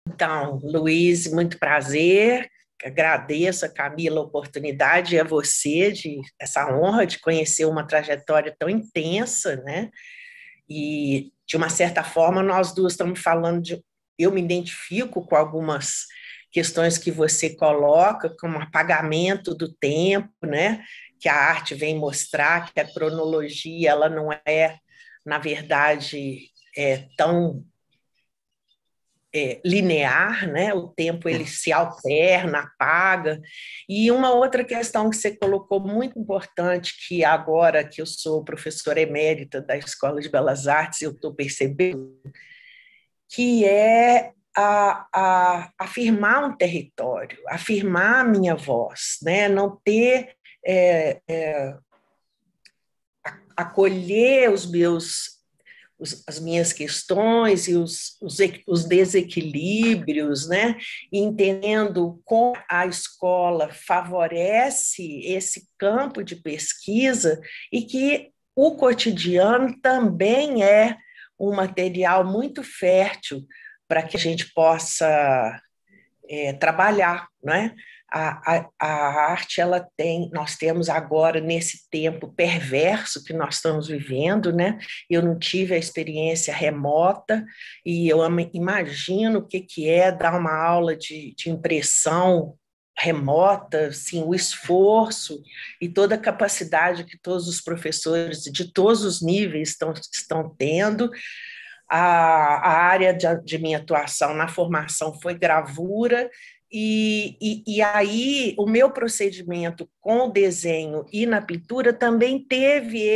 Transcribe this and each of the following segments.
Então, Luiz, muito prazer. Agradeço a Camila a oportunidade e a você de essa honra de conhecer uma trajetória tão intensa, né? E de uma certa forma nós duas estamos falando de, eu me identifico com algumas questões que você coloca, como apagamento do tempo, né? Que a arte vem mostrar que a cronologia ela não é, na verdade, tão linear, né? O tempo ele se alterna, apaga. E uma outra questão que você colocou muito importante, que agora que eu sou professora emérita da Escola de Belas Artes, eu estou percebendo, que é afirmar um território, afirmar a minha voz, né? Não ter acolher as minhas questões e os desequilíbrios, né? Entendendo como a escola favorece esse campo de pesquisa e que o cotidiano também é um material muito fértil para que a gente possa trabalhar, né? A arte, ela tem, nós temos agora, nesse tempo perverso que nós estamos vivendo, né? Eu não tive a experiência remota, e eu imagino o que é dar uma aula de impressão remota, assim, o esforço e toda a capacidade que todos os professores de todos os níveis estão tendo. A área de minha atuação na formação foi gravura, e aí o meu procedimento com o desenho e na pintura também teve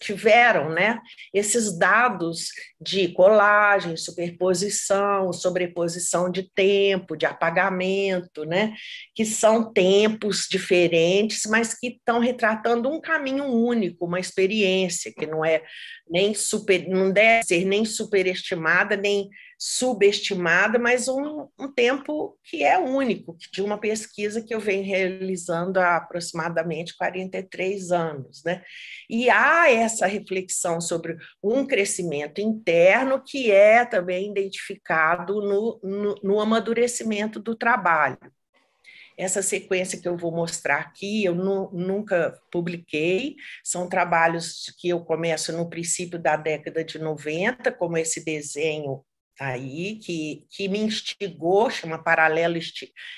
tiveram, né, esses dados de colagem, superposição, sobreposição de tempo, de apagamento, né, que são tempos diferentes, mas que estão retratando um caminho único, uma experiência que não é nem super, não deve ser nem superestimada, nem subestimada, mas um tempo que é único, de uma pesquisa que eu venho realizando há aproximadamente 43 anos, né? E há essa reflexão sobre um crescimento interno que é também identificado no amadurecimento do trabalho. Essa sequência que eu vou mostrar aqui, eu nunca publiquei, são trabalhos que eu começo no princípio da década de 90, como esse desenho aí, que me instigou, chama Paralelo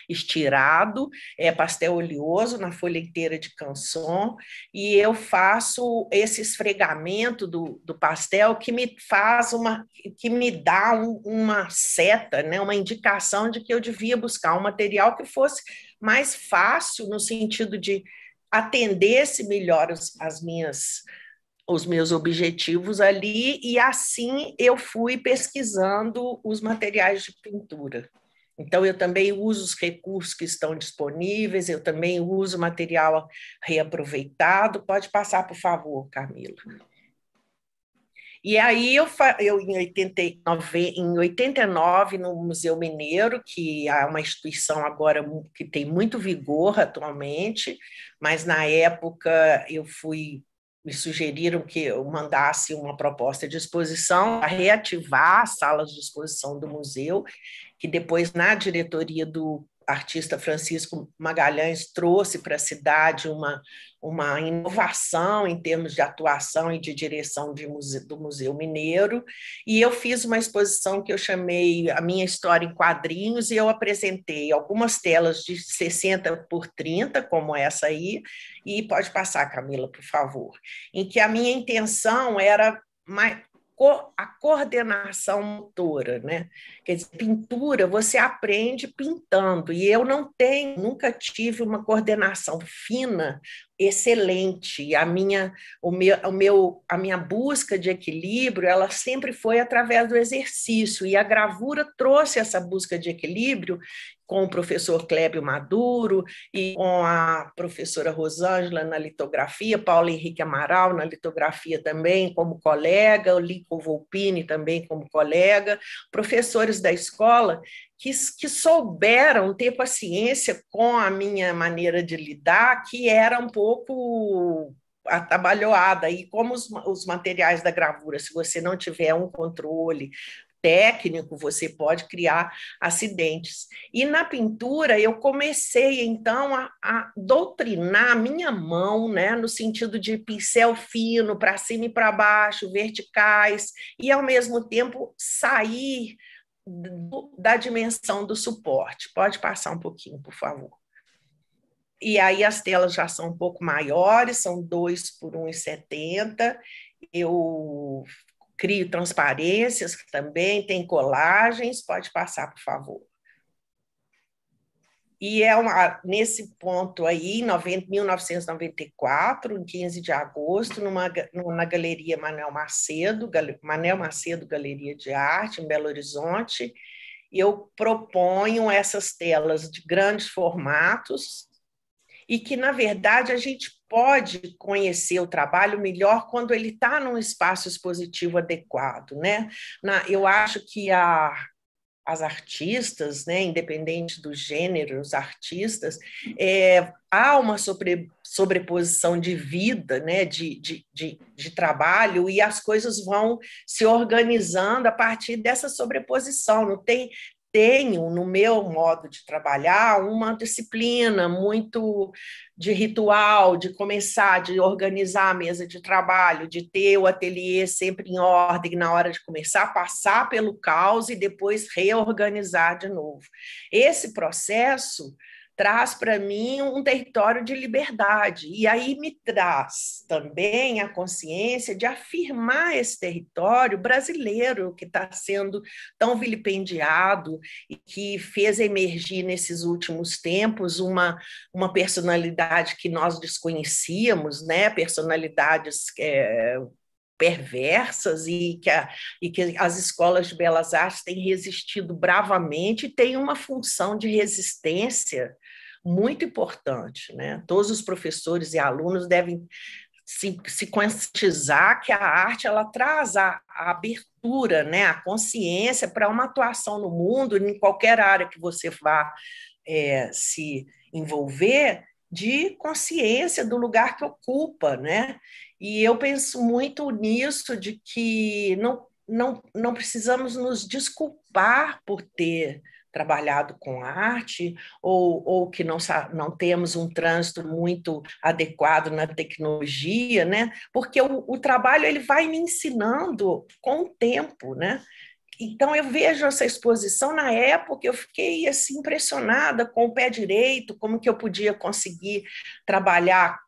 Estirado, é pastel oleoso na folha inteira de canson, e eu faço esse esfregamento do pastel que me faz que me dá uma seta, né, uma indicação de que eu devia buscar um material que fosse mais fácil no sentido de atendesse melhor os meus objetivos ali, e assim eu fui pesquisando os materiais de pintura. Então, eu também uso os recursos que estão disponíveis, eu também uso material reaproveitado. Pode passar, por favor, Camila. E aí eu em 89, no Museu Mineiro, que é uma instituição agora que tem muito vigor atualmente, mas na época me sugeriram que eu mandasse uma proposta de exposição para reativar as salas de exposição do museu, que depois, na diretoria do artista Francisco Magalhães, trouxe para a cidade uma inovação em termos de atuação e de direção do Museu Mineiro, e eu fiz uma exposição que eu chamei A Minha História em Quadrinhos, e eu apresentei algumas telas de 60 por 30, como essa aí, e pode passar, Camila, por favor, em que a minha intenção era a coordenação motora, né? Quer dizer, pintura você aprende pintando, e eu nunca tive uma coordenação fina excelente. E a minha busca de equilíbrio, ela sempre foi através do exercício, e a gravura trouxe essa busca de equilíbrio com o professor Clébio Maduro e com a professora Rosângela na litografia, Paulo Henrique Amaral na litografia também como colega, o Lico Volpini também como colega, professores da escola que souberam ter paciência com a minha maneira de lidar, que era um pouco atabalhoada, e como os materiais da gravura, se você não tiver um controle técnico, você pode criar acidentes. E na pintura, eu comecei, então, a doutrinar a minha mão, né, no sentido de pincel fino, para cima e para baixo, verticais, e, ao mesmo tempo, sair da dimensão do suporte. Pode passar um pouquinho, por favor. E aí as telas já são um pouco maiores, são 2 por 1,70. Eu crio transparências também, tem colagens, pode passar, por favor. E nesse ponto aí, em 1994, em 15 de agosto, na Galeria Manel Macedo, Galeria de Arte, em Belo Horizonte, eu proponho essas telas de grandes formatos e que, na verdade, a gente pode conhecer o trabalho melhor quando ele está num espaço expositivo adequado, né? Eu acho que as artistas, né, independente do gênero, os artistas, há uma sobreposição de vida, né, de trabalho, e as coisas vão se organizando a partir dessa sobreposição. Não tem tenho, no meu modo de trabalhar, uma disciplina muito de ritual, de começar, de organizar a mesa de trabalho, de ter o ateliê sempre em ordem na hora de começar, passar pelo caos e depois reorganizar de novo. Esse processo traz para mim um território de liberdade, e aí me traz também a consciência de afirmar esse território brasileiro que está sendo tão vilipendiado e que fez emergir nesses últimos tempos uma personalidade que nós desconhecíamos, né? Personalidades perversas e que as escolas de belas artes têm resistido bravamente e têm uma função de resistência muito importante, né? Todos os professores e alunos devem se conscientizar que a arte ela traz a abertura, né? A consciência para uma atuação no mundo, em qualquer área que você vá se envolver, de consciência do lugar que ocupa, né? E eu penso muito nisso, de que não precisamos nos desculpar por ter trabalhado com arte, ou que não temos um trânsito muito adequado na tecnologia, né? Porque o trabalho ele vai me ensinando com o tempo, né? Então, eu vejo essa exposição, na época, eu fiquei assim, impressionada com o pé direito, como que eu podia conseguir trabalhar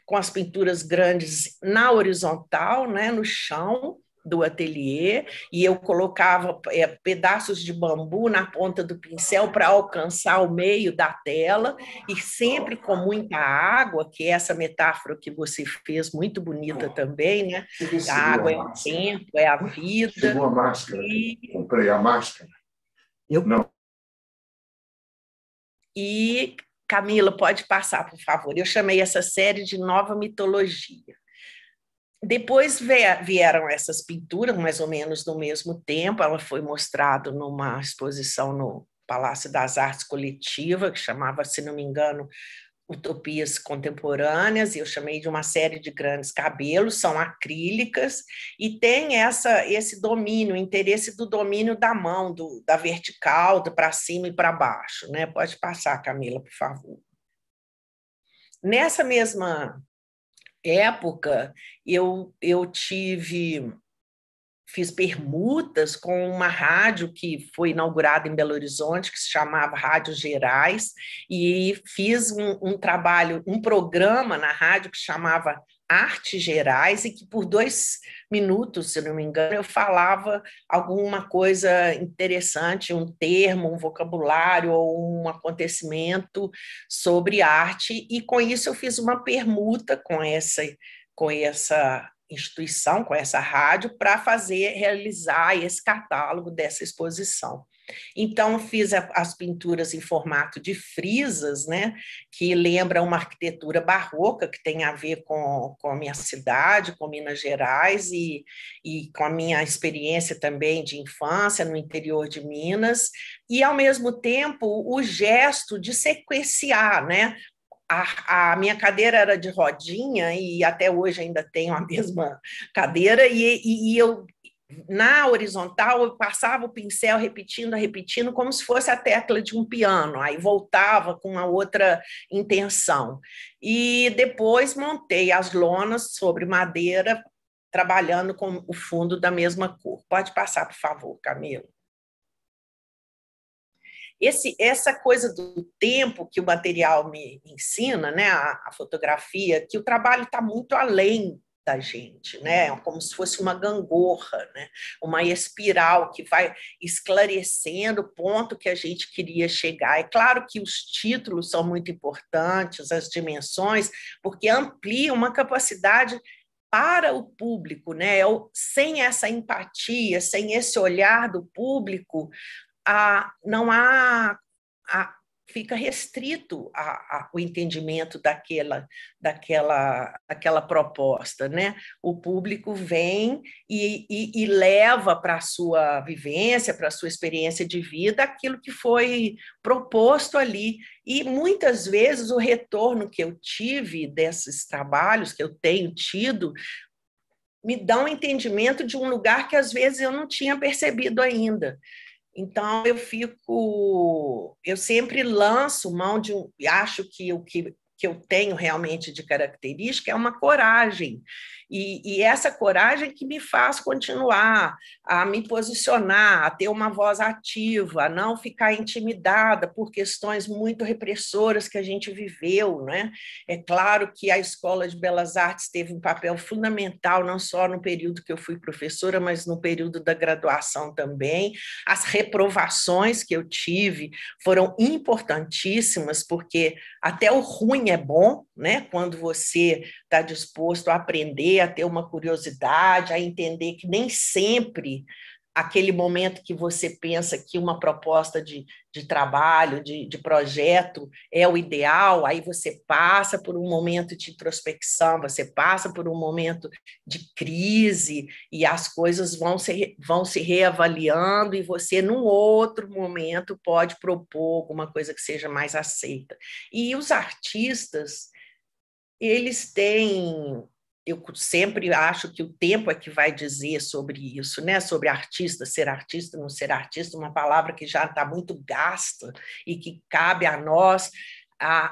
com as pinturas grandes na horizontal, né, no chão do ateliê, e eu colocava pedaços de bambu na ponta do pincel para alcançar o meio da tela, e sempre com muita água, que é essa metáfora que você fez, muito bonita também, né? A água é o tempo, é a vida. Chegou a máscara. Comprei a máscara. Não. E, Camila, pode passar, por favor. Eu chamei essa série de Nova Mitologia. Depois vieram essas pinturas, mais ou menos no mesmo tempo. Ela foi mostrada numa exposição no Palácio das Artes Coletiva, que chamava, se não me engano, Utopias Contemporâneas, e eu chamei de uma série de grandes cabelos, são acrílicas, e tem esse domínio, interesse do domínio da mão, da vertical, para cima e para baixo, né? Pode passar, Camila, por favor. Nessa mesma época, eu fiz permutas com uma rádio que foi inaugurada em Belo Horizonte, que se chamava Rádio Gerais, e fiz um trabalho, um programa na rádio que chamava Arte Gerais, e que por 2 minutos, se não me engano, eu falava alguma coisa interessante, um termo, um vocabulário ou um acontecimento sobre arte, e com isso eu fiz uma permuta com essa instituição, com essa rádio, para realizar esse catálogo dessa exposição. Então, fiz as pinturas em formato de frisas, né, que lembra uma arquitetura barroca, que tem a ver com a minha cidade, com Minas Gerais, e com a minha experiência também de infância no interior de Minas, e, ao mesmo tempo, o gesto de sequenciar, né? A minha cadeira era de rodinha, e até hoje ainda tenho a mesma cadeira, e eu na horizontal, eu passava o pincel repetindo, repetindo, como se fosse a tecla de um piano, aí voltava com uma outra intenção. E depois montei as lonas sobre madeira, trabalhando com o fundo da mesma cor. Pode passar, por favor, Camila. Essa coisa do tempo que o material me ensina, né, a fotografia, que o trabalho está muito além da gente, né? Como se fosse uma gangorra, né? Uma espiral que vai esclarecendo o ponto que a gente queria chegar. É claro que os títulos são muito importantes, as dimensões, porque ampliam uma capacidade para o público, né? Sem essa empatia, sem esse olhar do público, não há, fica restrito o entendimento daquela proposta, né? O público vem e leva para a sua vivência, para a sua experiência de vida, aquilo que foi proposto ali. E muitas vezes o retorno que eu tive desses trabalhos, que eu tenho tido, me dá um entendimento de um lugar que às vezes eu não tinha percebido ainda. Então, eu sempre lanço mão de acho que o que eu tenho realmente de característica é uma coragem. E essa coragem que me faz continuar a me posicionar, a ter uma voz ativa, a não ficar intimidada por questões muito repressoras que a gente viveu, né? É claro que a Escola de Belas Artes teve um papel fundamental, não só no período que eu fui professora, mas no período da graduação também. As reprovações que eu tive foram importantíssimas, porque até o ruim é bom, né? Quando você está disposto a aprender, a ter uma curiosidade, a entender que nem sempre aquele momento que você pensa que uma proposta de trabalho, de projeto é o ideal, aí você passa por um momento de introspecção, você passa por um momento de crise e as coisas vão se reavaliando e você, num outro momento, pode propor alguma coisa que seja mais aceita. E os artistas, eles têm... Eu sempre acho que o tempo é que vai dizer sobre isso, né? Sobre artista, não ser artista, uma palavra que já está muito gasta e que cabe a nós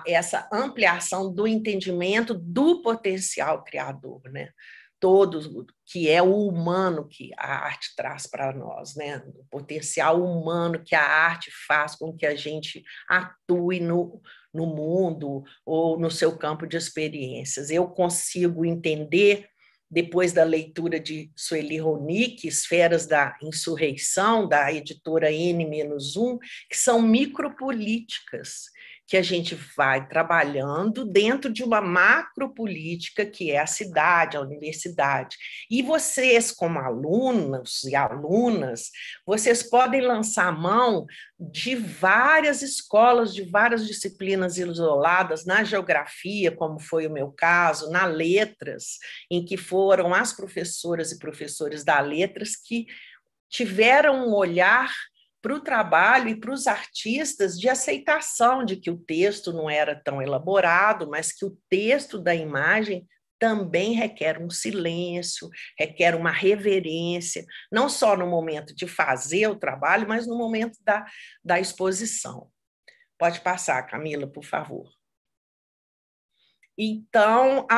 essa ampliação do entendimento do potencial criador, né? Todo que é o humano que a arte traz para nós, né? O potencial humano que a arte faz com que a gente atue no mundo ou no seu campo de experiências. Eu consigo entender, depois da leitura de Sueli Ronick, Esferas da Insurreição, da editora N-1, que são micropolíticas que a gente vai trabalhando dentro de uma macropolítica que é a cidade, a universidade. E vocês, como alunos e alunas, vocês podem lançar mão de várias escolas, de várias disciplinas isoladas, na geografia, como foi o meu caso, na letras, em que foram as professoras e professores da letras que tiveram um olhar para o trabalho e para os artistas de aceitação de que o texto não era tão elaborado, mas que o texto da imagem também requer um silêncio, requer uma reverência, não só no momento de fazer o trabalho, mas no momento da exposição. Pode passar, Camila, por favor. Então,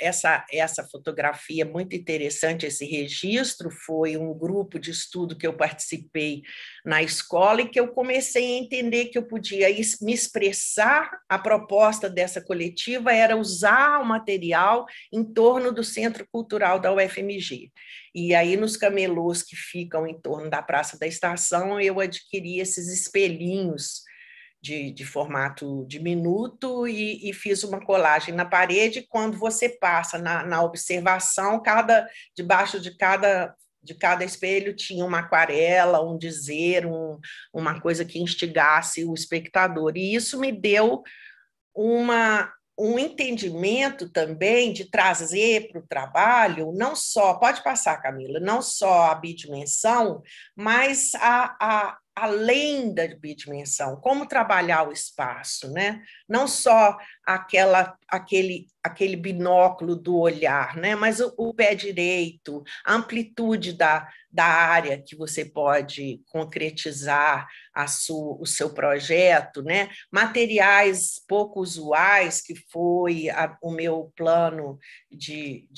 essa fotografia muito interessante, esse registro, foi um grupo de estudo que eu participei na escola e que eu comecei a entender que eu podia me expressar. A proposta dessa coletiva era usar o material em torno do Centro Cultural da UFMG. E aí, nos camelôs que ficam em torno da Praça da Estação, eu adquiri esses espelhinhos de formato diminuto e fiz uma colagem na parede. Quando você passa na observação, debaixo de cada espelho tinha uma aquarela, um dizer, uma coisa que instigasse o espectador. E isso me deu um entendimento também de trazer para o trabalho, não só, pode passar, Camila, não só a bidimensão, mas além da bidimensão, como trabalhar o espaço, né? Não só aquele binóculo do olhar, né? Mas o pé direito, a amplitude da área que você pode concretizar o seu projeto, né? Materiais pouco usuais, que foi o meu plano de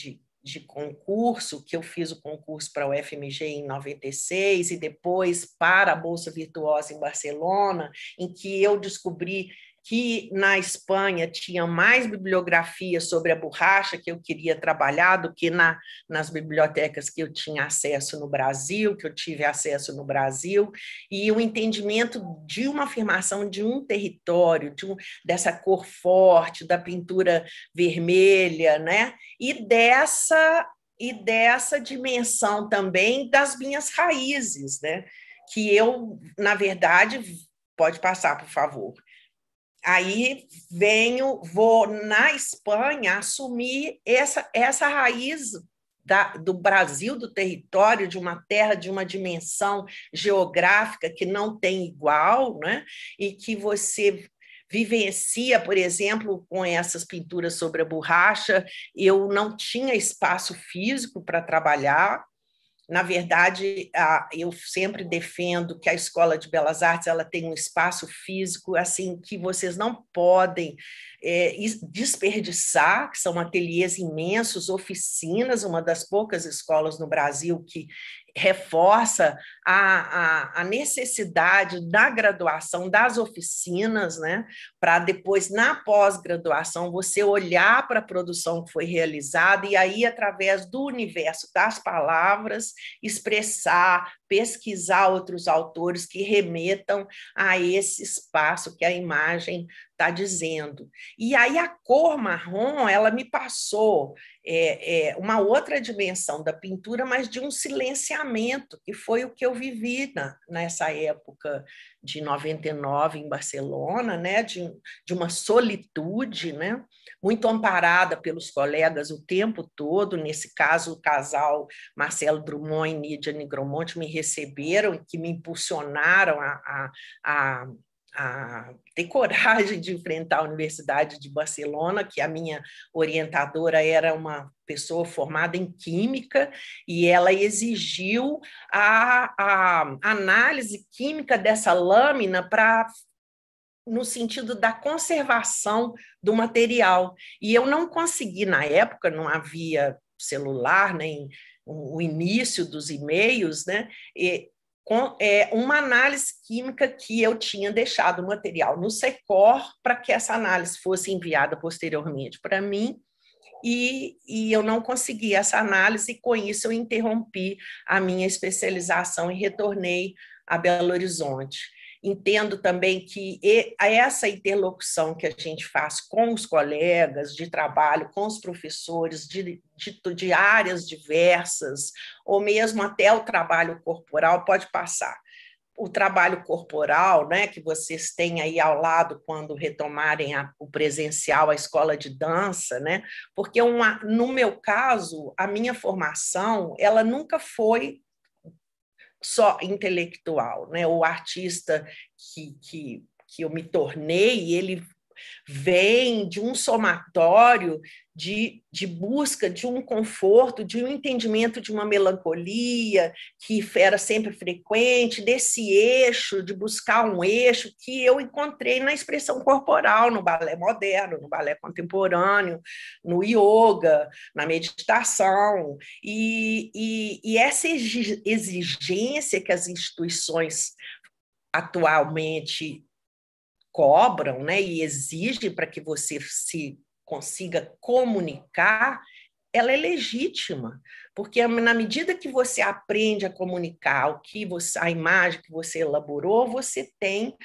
concurso, que eu fiz o concurso para o UFMG em 96 e depois para a Bolsa Virtuosa em Barcelona, em que eu descobri que na Espanha tinha mais bibliografia sobre a borracha que eu queria trabalhar do que nas bibliotecas que eu tinha acesso no Brasil, que eu tive acesso no Brasil, e o entendimento de uma afirmação de um território, dessa cor forte, da pintura vermelha, né? E dessa dimensão também das minhas raízes, né? Que eu, na verdade, pode passar, por favor. Aí vou na Espanha assumir essa raiz do Brasil, do território, de uma terra, de uma dimensão geográfica que não tem igual, né? E que você vivencia, por exemplo, com essas pinturas sobre a borracha, eu não tinha espaço físico para trabalhar. Na verdade, eu sempre defendo que a Escola de Belas Artes ela tem um espaço físico assim que vocês não podem desperdiçar, que são ateliês imensos, oficinas, uma das poucas escolas no Brasil que reforça a necessidade da graduação das oficinas, né? Para depois, na pós-graduação, você olhar para a produção que foi realizada e aí, através do universo das palavras, expressar, pesquisar outros autores que remetam a esse espaço que a imagem está dizendo. E aí a cor marrom, ela me passou uma outra dimensão da pintura, mas de um silenciamento, que foi o que eu vivi nessa época de 99 em Barcelona, né? de uma solitude, né? Muito amparada pelos colegas o tempo todo. Nesse caso, o casal Marcelo Drummond e Nídia Negromonte me receberam, que me impulsionaram a ter coragem de enfrentar a Universidade de Barcelona, que a minha orientadora era uma pessoa formada em química, e ela exigiu a análise química dessa lâmina no sentido da conservação do material. E eu não consegui, na época, não havia celular, nem o início dos e-mails, né? Uma análise química que eu tinha deixado o material no Secor para que essa análise fosse enviada posteriormente para mim, e eu não consegui essa análise, e com isso eu interrompi a minha especialização e retornei a Belo Horizonte. Entendo também que essa interlocução que a gente faz com os colegas de trabalho, com os professores de áreas diversas, ou mesmo até o trabalho corporal, pode passar. O trabalho corporal, né, que vocês têm aí ao lado quando retomarem o presencial, a escola de dança, né? Porque no meu caso, a minha formação, ela nunca foi só intelectual, né? O artista que eu me tornei, ele vem de um somatório de busca de um conforto, de um entendimento de uma melancolia que era sempre frequente, desse eixo, de buscar um eixo que eu encontrei na expressão corporal, no balé moderno, no balé contemporâneo, no yoga, na meditação. E essa exigência que as instituições atualmente cobram, né, e exigem para que você se consiga comunicar, ela é legítima, porque na medida que você aprende a comunicar a imagem que você elaborou, você tem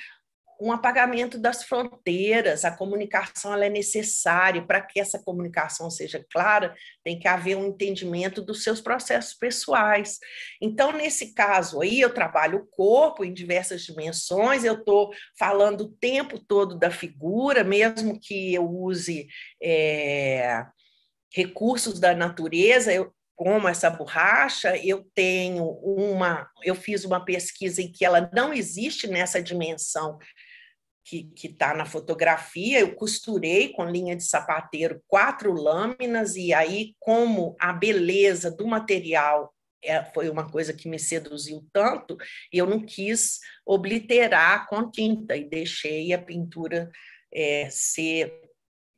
um apagamento das fronteiras, a comunicação ela é necessária, para que essa comunicação seja clara, tem que haver um entendimento dos seus processos pessoais. Então, nesse caso aí, eu trabalho o corpo em diversas dimensões, eu estou falando o tempo todo da figura, mesmo que eu use recursos da natureza, como essa borracha, eu fiz uma pesquisa em que ela não existe nessa dimensão que está na fotografia. Eu costurei com linha de sapateiro 4 lâminas, e aí, como a beleza do material foi uma coisa que me seduziu tanto, eu não quis obliterar com tinta e deixei a pintura ser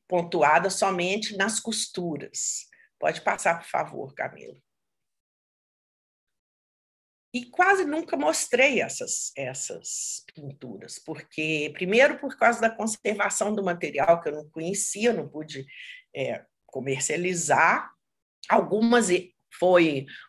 pontuada somente nas costuras. Pode passar, por favor, Camila. E quase nunca mostrei essas pinturas, porque, primeiro, por causa da conservação do material, que eu não conhecia, não pude comercializar. Algumas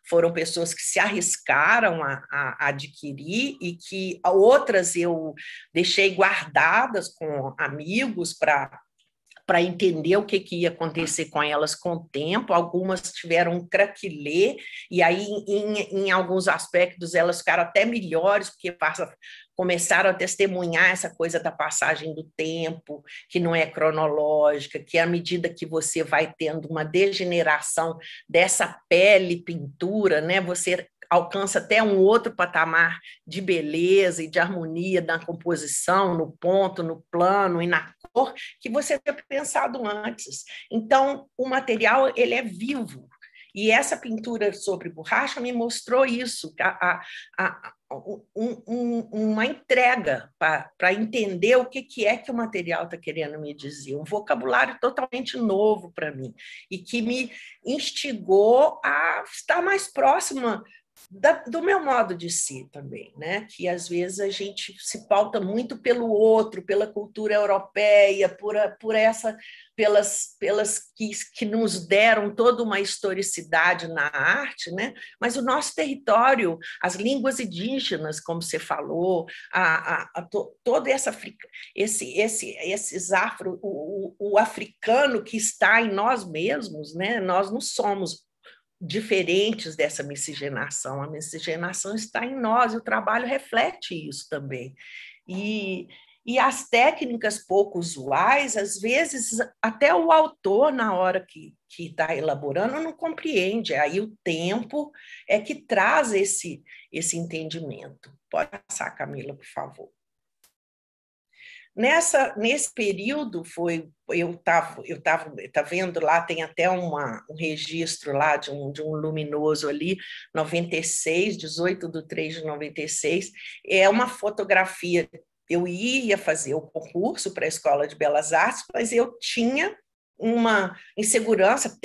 foram pessoas que se arriscaram a adquirir, e que outras eu deixei guardadas com amigos para entender o que ia acontecer com elas com o tempo. Algumas tiveram um craquelê, e aí, em alguns aspectos, elas ficaram até melhores, porque começaram a testemunhar essa coisa da passagem do tempo, que não é cronológica, que à medida que você vai tendo uma degeneração dessa pele pintura, né, você alcança até um outro patamar de beleza e de harmonia na composição, no ponto, no plano e na cor, que você tinha pensado antes. Então, o material ele é vivo. E essa pintura sobre borracha me mostrou isso, uma entrega para entender o que é que o material está querendo me dizer, um vocabulário totalmente novo para mim, e que me instigou a estar mais próxima do meu modo de ser também, né? Que às vezes a gente se pauta muito pelo outro, pela cultura europeia, pelas que nos deram toda uma historicidade na arte, né? Mas o nosso território, as línguas indígenas, como você falou, todo esses o africano que está em nós mesmos, né? Nós não somos diferentes dessa miscigenação. A miscigenação está em nós, e o trabalho reflete isso também. E as técnicas pouco usuais, às vezes, até o autor, na hora que está elaborando, não compreende. Aí o tempo é que traz esse entendimento. Pode passar, Camila, por favor. Nesse período, eu estava tá vendo lá, tem até um registro lá de um luminoso ali, 96, 18/3/96, é uma fotografia. Eu ia fazer o concurso para a Escola de Belas Artes, mas eu tinha uma insegurança,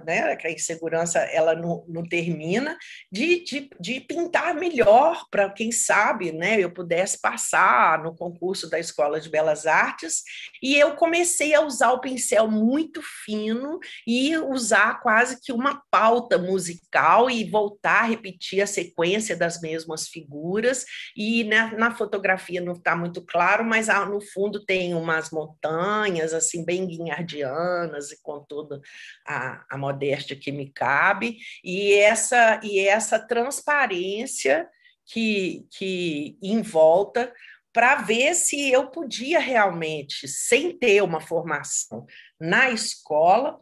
né, que a insegurança ela não termina, de pintar melhor, para quem sabe, né, eu pudesse passar no concurso da Escola de Belas Artes, e eu comecei a usar o pincel muito fino e usar quase que uma pauta musical e voltar a repetir a sequência das mesmas figuras, e na fotografia não está muito claro, mas no fundo tem umas montanhas, assim, bem guinardianas, e com toda a modéstia que me cabe, e essa transparência que em volta, para ver se eu podia realmente, sem ter uma formação na escola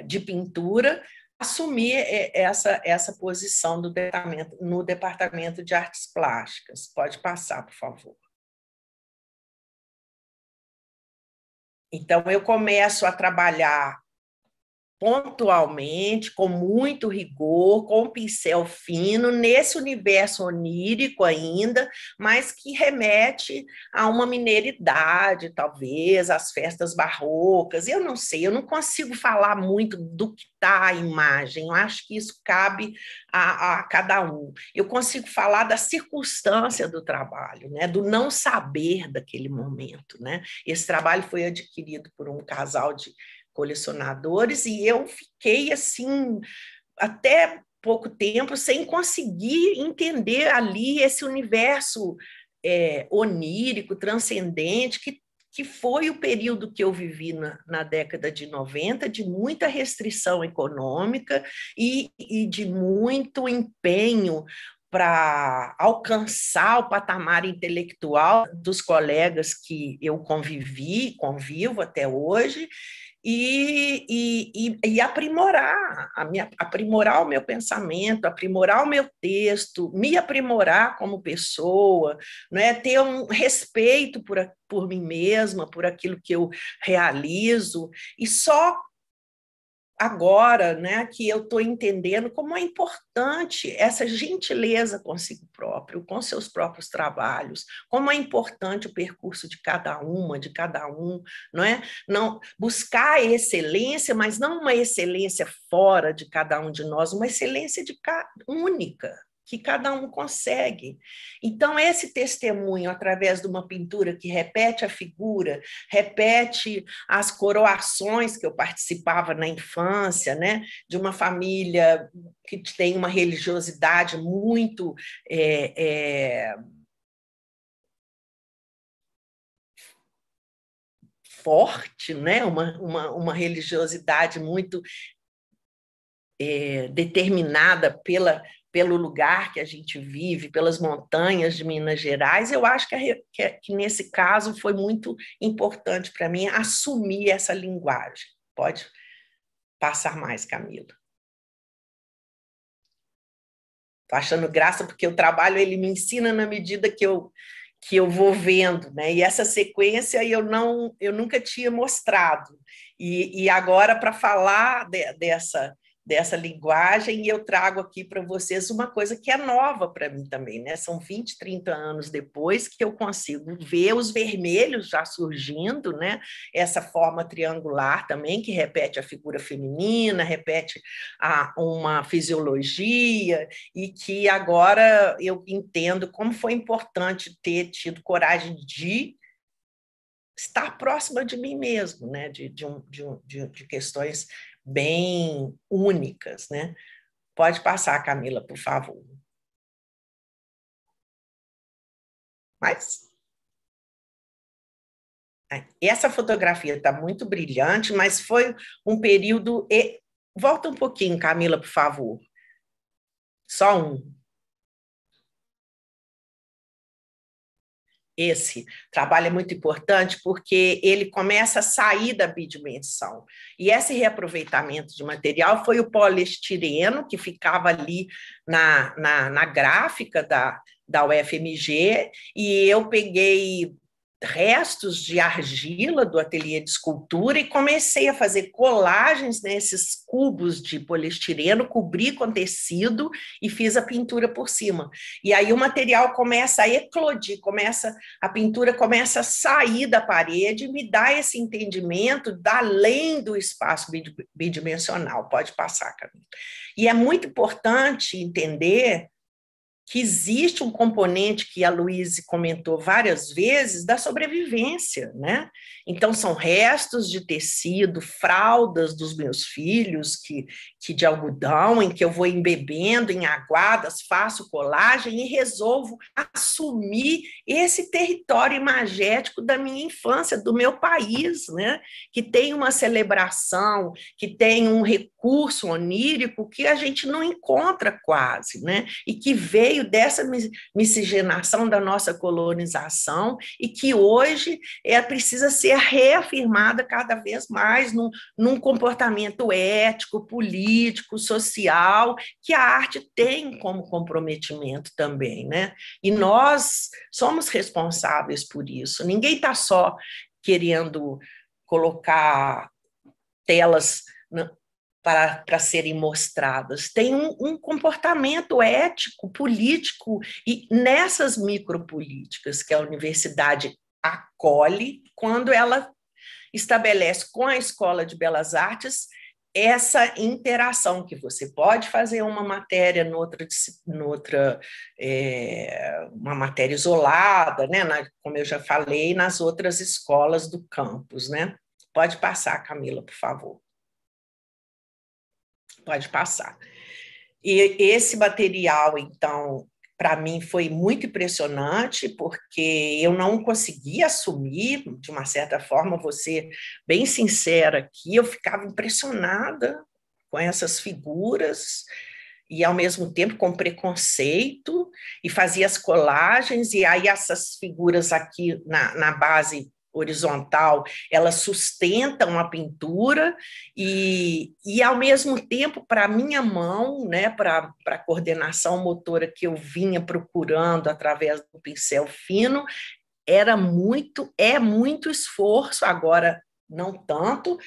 de pintura, assumir essa posição no Departamento de Artes Plásticas. Pode passar, por favor. Então, eu começo a trabalhar pontualmente, com muito rigor, com pincel fino, nesse universo onírico ainda, mas que remete a uma mineiridade, talvez, às festas barrocas. Eu não sei, eu não consigo falar muito do que está a imagem, eu acho que isso cabe a cada um. Eu consigo falar da circunstância do trabalho, né? Do não saber daquele momento, né? Esse trabalho foi adquirido por um casal de colecionadores, e eu fiquei assim até pouco tempo sem conseguir entender ali esse universo onírico, transcendente, que foi o período que eu vivi na década de 90, de muita restrição econômica e de muito empenho para alcançar o patamar intelectual dos colegas que eu convivo até hoje, e aprimorar, aprimorar o meu pensamento, aprimorar o meu texto, me aprimorar como pessoa, né? Ter um respeito por mim mesma, por aquilo que eu realizo, e só agora, né, que eu estou entendendo como é importante essa gentileza consigo próprio, com seus próprios trabalhos, como é importante o percurso de cada uma, de cada um, não é? Não buscar a excelência, mas não uma excelência fora de cada um de nós, uma excelência única, que cada um consegue. Então, esse testemunho, através de uma pintura que repete a figura, repete as coroações que eu participava na infância, né, de uma família que tem uma religiosidade muito forte, né, uma religiosidade muito determinada pelo lugar que a gente vive, pelas montanhas de Minas Gerais. Eu acho que nesse caso foi muito importante para mim assumir essa linguagem. Pode passar mais, Camila. Estou achando graça porque o trabalho ele me ensina na medida que eu vou vendo, né? E essa sequência eu nunca tinha mostrado. E agora, para falar dessa linguagem, eu trago aqui para vocês uma coisa que é nova para mim também, né? São 20, 30 anos depois que eu consigo ver os vermelhos já surgindo, né? Essa forma triangular também, que repete a figura feminina, repete uma fisiologia, e que agora eu entendo como foi importante ter tido coragem de estar próxima de mim mesmo, né? de questões bem únicas, né? Pode passar, Camila, por favor. Mas essa fotografia está muito brilhante, mas foi um período. Volta um pouquinho, Camila, por favor. Só um. Esse trabalho é muito importante porque ele começa a sair da bidimensão. E esse reaproveitamento de material foi o poliestireno, que ficava ali na gráfica da UFMG, e eu peguei restos de argila do ateliê de escultura e comecei a fazer colagens nesses cubos de poliestireno, cobri com tecido e fiz a pintura por cima. E aí o material começa a eclodir, a pintura começa a sair da parede e me dá esse entendimento da além do espaço bidimensional. Pode passar, Camila. E é muito importante entender que existe um componente que a Luíse comentou várias vezes da sobrevivência, né? Então, são restos de tecido, fraldas dos meus filhos, que de algodão, em que eu vou embebendo em aguadas, faço colagem e resolvo assumir esse território imagético da minha infância, do meu país, né? Que tem uma celebração, que tem um recurso onírico que a gente não encontra quase, né? E que veio dessa miscigenação da nossa colonização e que hoje precisa ser reafirmada cada vez mais num comportamento ético, político, social, que a arte tem como comprometimento também, né? E nós somos responsáveis por isso. Ninguém está só querendo colocar telas para serem mostradas. Tem um comportamento ético, político, e nessas micropolíticas que a universidade acolhe, quando ela estabelece com a Escola de Belas Artes essa interação, que você pode fazer uma matéria uma matéria isolada, né? Como eu já falei, nas outras escolas do campus, né? Pode passar, Camila, por favor. Pode passar. E esse material, então, para mim foi muito impressionante, porque eu não conseguia assumir, de uma certa forma, vou ser bem sincera aqui, eu ficava impressionada com essas figuras, e ao mesmo tempo com preconceito, e fazia as colagens, e aí essas figuras aqui na base horizontal, ela sustenta uma pintura e ao mesmo tempo, para a minha mão, né, para a coordenação motora que eu vinha procurando através do pincel fino, é muito esforço, agora não tanto,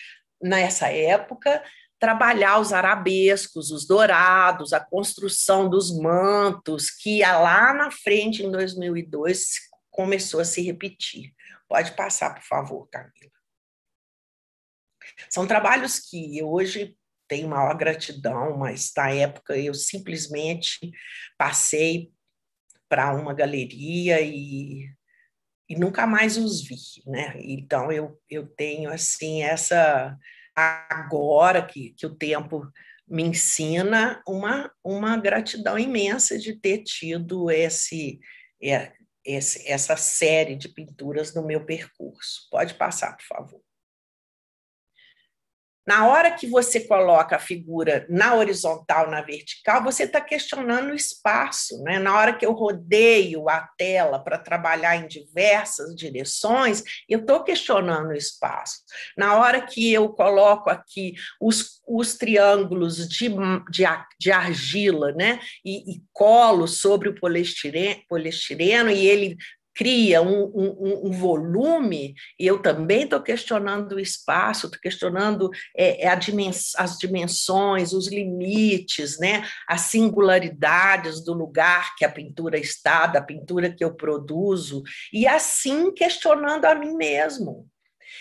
nessa época, trabalhar os arabescos, os dourados, a construção dos mantos, que lá na frente, em 2002, começou a se repetir. Pode passar, por favor, Camila. São trabalhos que hoje tenho maior gratidão, mas na época eu simplesmente passei para uma galeria e nunca mais os vi, né? Então eu tenho assim essa agora que o tempo me ensina uma gratidão imensa de ter tido essa série de pinturas no meu percurso. Pode passar, por favor. Na hora que você coloca a figura na horizontal, na vertical, você está questionando o espaço, né? Na hora que eu rodeio a tela para trabalhar em diversas direções, eu estou questionando o espaço. Na hora que eu coloco aqui os triângulos de argila, né? E colo sobre o poliestireno e ele cria um volume, e eu também estou questionando o espaço, estou questionando as dimensões, os limites, né? As singularidades do lugar que a pintura está, da pintura que eu produzo, e assim questionando a mim mesmo.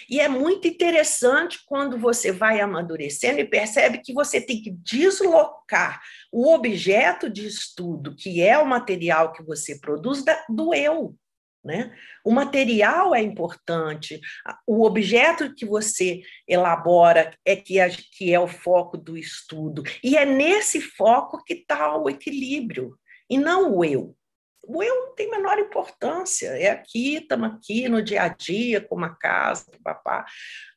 E é muito interessante quando você vai amadurecendo e percebe que você tem que deslocar o objeto de estudo, que é o material que você produz, do eu. Né? O material é importante, o objeto que você elabora que é o foco do estudo, e é nesse foco que está o equilíbrio, e não o eu. O eu não tem a menor importância, é aqui, estamos aqui no dia a dia, com uma casa, papá,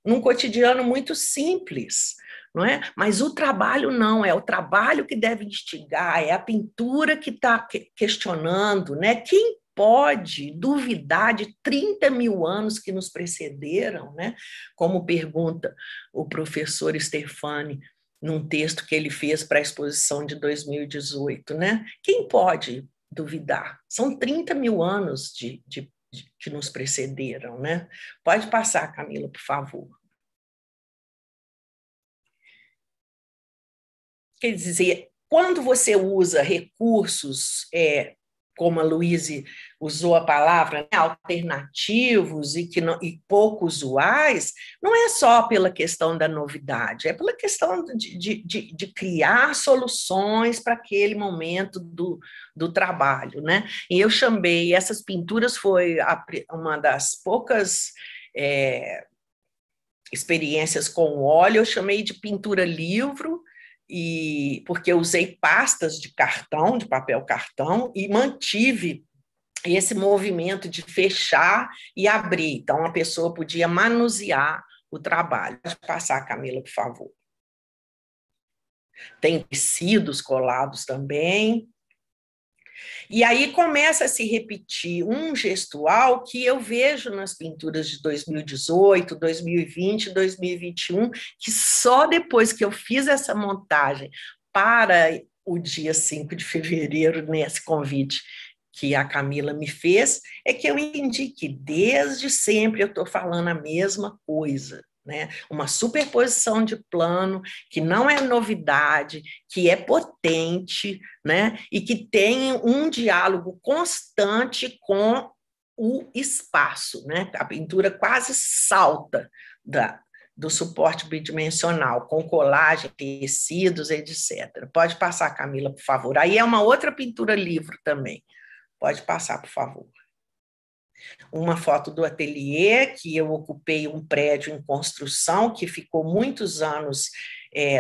num cotidiano muito simples, não é? Mas o trabalho não, é o trabalho que deve instigar, é a pintura que está questionando, né? Quem pode duvidar de 30 mil anos que nos precederam, né? Como pergunta o professor Stefani num texto que ele fez para a exposição de 2018, né? Quem pode duvidar? São 30 mil anos que nos precederam, né? Pode passar, Camila, por favor. Quer dizer, quando você usa recursos como a Luíse usou a palavra, né, alternativos e pouco usuais, não é só pela questão da novidade, é pela questão de criar soluções para aquele momento do trabalho, né? E eu chamei, essas pinturas foi uma das poucas experiências com óleo, eu chamei de pintura livro, porque eu usei pastas de cartão, de papel cartão, e mantive esse movimento de fechar e abrir. Então, a pessoa podia manusear o trabalho. Pode passar, Camila, por favor. Tem tecidos colados também. E aí começa a se repetir um gestual que eu vejo nas pinturas de 2018, 2020, 2021, que só depois que eu fiz essa montagem para o dia 5 de fevereiro, nesse convite que a Camila me fez, é que eu entendi que desde sempre eu estou falando a mesma coisa. Né? Uma superposição de plano que não é novidade, que é potente, né? E que tem um diálogo constante com o espaço. Né? A pintura quase salta do suporte bidimensional, com colagem, tecidos, etc. Pode passar, Camila, por favor. Aí é uma outra pintura livro também. Pode passar, por favor. Uma foto do ateliê, que eu ocupei um prédio em construção, que ficou muitos anos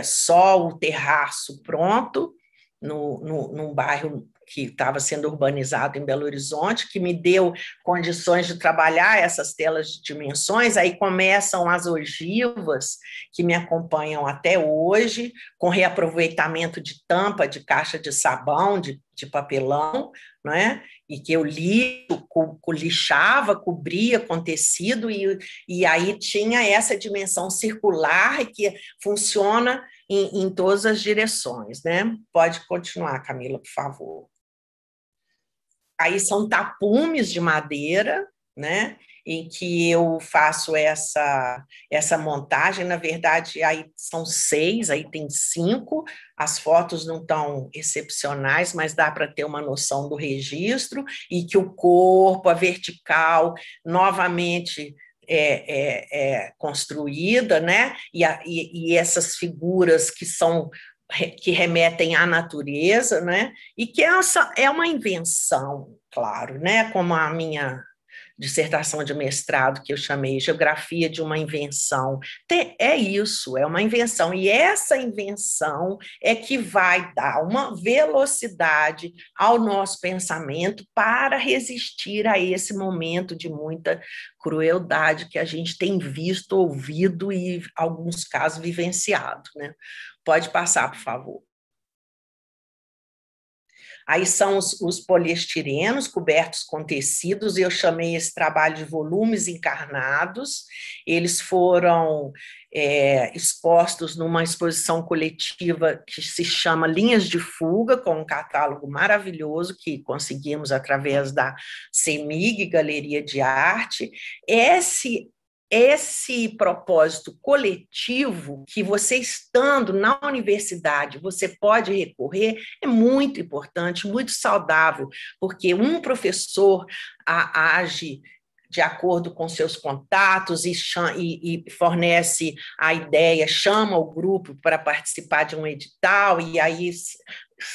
só o terraço pronto, num bairro que estava sendo urbanizado em Belo Horizonte, que me deu condições de trabalhar essas telas de dimensões. Aí começam as ogivas, que me acompanham até hoje, com reaproveitamento de tampa, de caixa de sabão, de papelão, não é? e que eu lixava, cobria com tecido, e aí tinha essa dimensão circular que funciona em todas as direções, né? Pode continuar, Camila, por favor. Aí são tapumes de madeira, né? Em que eu faço essa montagem. Na verdade, aí são 6, aí tem 5. As fotos não estão excepcionais, mas dá para ter uma noção do registro, e que o corpo, a vertical, novamente é construída, né? E essas figuras que remetem à natureza, né? E que essa é uma invenção, claro, né? Como a minha dissertação de mestrado, que eu chamei Geografia de uma Invenção. É isso, é uma invenção. E essa invenção é que vai dar uma velocidade ao nosso pensamento para resistir a esse momento de muita crueldade que a gente tem visto, ouvido e, em alguns casos, vivenciado, né? Pode passar, por favor. Aí são os poliestirenos cobertos com tecidos, eu chamei esse trabalho de volumes encarnados. Eles foram expostos numa exposição coletiva que se chama Linhas de Fuga, com um catálogo maravilhoso que conseguimos através da CEMIG, Galeria de Arte. Esse propósito coletivo que você, estando na universidade, você pode recorrer, é muito importante, muito saudável, porque um professor age de acordo com seus contatos e fornece a ideia, chama o grupo para participar de um edital, e aí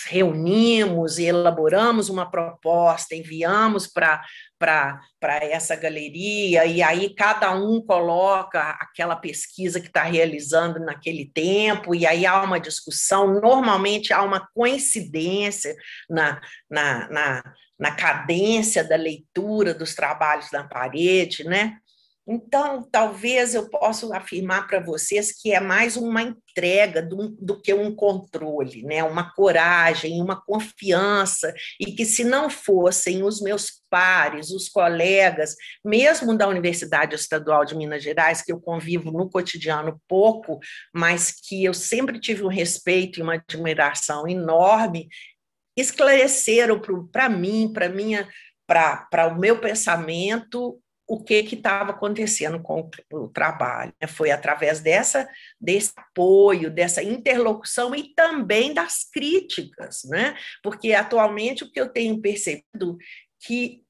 reunimos e elaboramos uma proposta, enviamos para essa galeria, e aí cada um coloca aquela pesquisa que está realizando naquele tempo, e aí há uma discussão, normalmente há uma coincidência na cadência da leitura dos trabalhos na parede, né? Então, talvez eu possa afirmar para vocês que é mais uma entrega do que um controle, né? Uma coragem, uma confiança, e que se não fossem os meus pares, os colegas, mesmo da Universidade Estadual de Minas Gerais, que eu convivo no cotidiano pouco, mas que eu sempre tive um respeito e uma admiração enorme, esclareceram para mim, para o meu pensamento, o que estava acontecendo com o trabalho. Foi através desse apoio, dessa interlocução e também das críticas, né? Porque atualmente o que eu tenho percebido que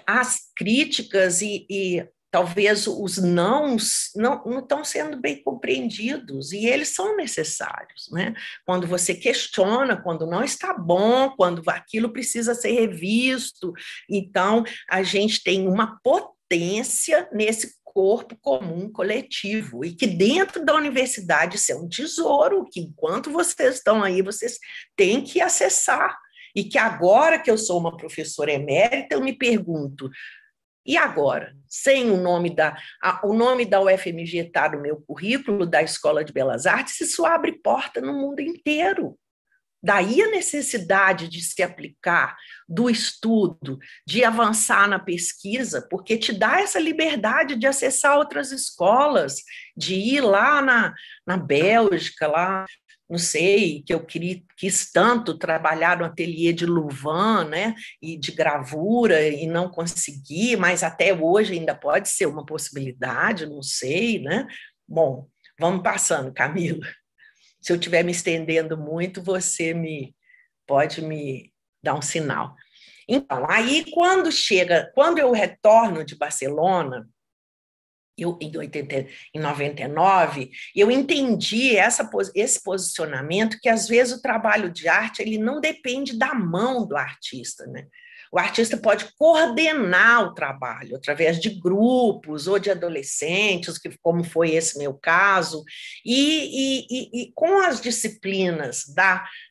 as críticas e talvez os nãos não estão sendo bem compreendidos, e eles são necessários, né? Quando você questiona, quando não está bom, quando aquilo precisa ser revisto, então a gente tem uma potência nesse corpo comum coletivo, e que dentro da universidade isso é um tesouro, que enquanto vocês estão aí, vocês têm que acessar, e que agora que eu sou uma professora emérita, eu me pergunto, e agora? Sem o nome da UFMG está no meu currículo, da Escola de Belas Artes, isso abre porta no mundo inteiro. Daí a necessidade de se aplicar, do estudo, de avançar na pesquisa, porque te dá essa liberdade de acessar outras escolas, de ir lá na Bélgica, lá, não sei, que eu quis tanto trabalhar no ateliê de Louvain, né, e de gravura, e não consegui, mas até hoje ainda pode ser uma possibilidade, não sei, né? Bom, vamos passando, Camila. Se eu estiver me estendendo muito, você pode me dar um sinal. Então, aí quando eu retorno de Barcelona, em 99, eu entendi esse posicionamento, que às vezes o trabalho de arte ele não depende da mão do artista, né? O artista pode coordenar o trabalho através de grupos ou de adolescentes, como foi esse meu caso, e com as disciplinas